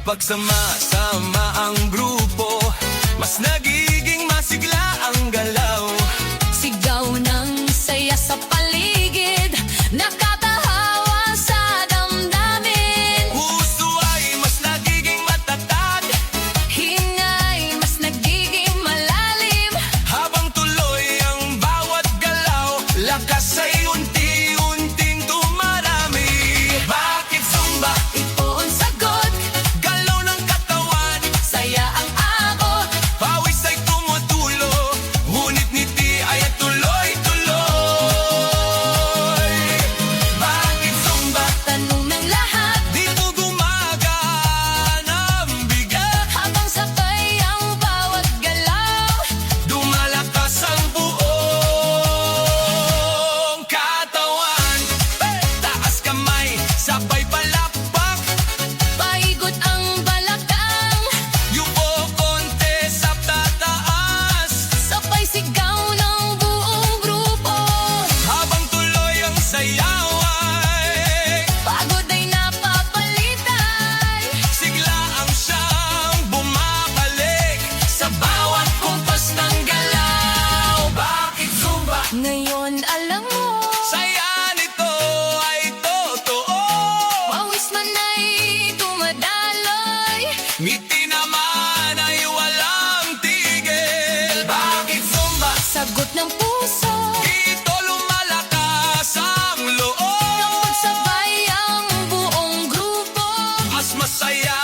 Kapag sama-sama ang grupo, mas nagiging masigla ang galaw. Sigaw ng saya sa paligid, nakatahawa sa damdamin. Puso ay mas nagiging matatag, Hingay mas nagiging malalim. habang tuloy ang bawat galaw, lakas ay unti-unting tumarami. Bakit Zumba? Ito ang sagot, Galaw ng katawan, saya ang abot. pawis ay tumutulo, ngunit ngiti ay tuloy-tuloy. Bakit Zumba? Tanong ng lahat, Dito gumagana ang bigat, habang sabay ang bawat galaw. dumalakas ang buong katawan. Taas kamay, sabay palakpak, Paikot ang balakang, yuko konti sa tataas, sabay sigaw ng buong grupo. habang tuloy ang sayaw ay Pagod ay napapalitan, sigla ang siyang bumabalik sa bawat kumpas ng galaw. Bakit Zumba? ngayon alam mo. Saya nito ay totoo, Pawis man ay dumadaloy, ngiti naman ay walang tigil. Bakit Zumba? sagot ng puso. Dito lumalakas ang loob, Kapag sabay ang buong grupo, mas masaya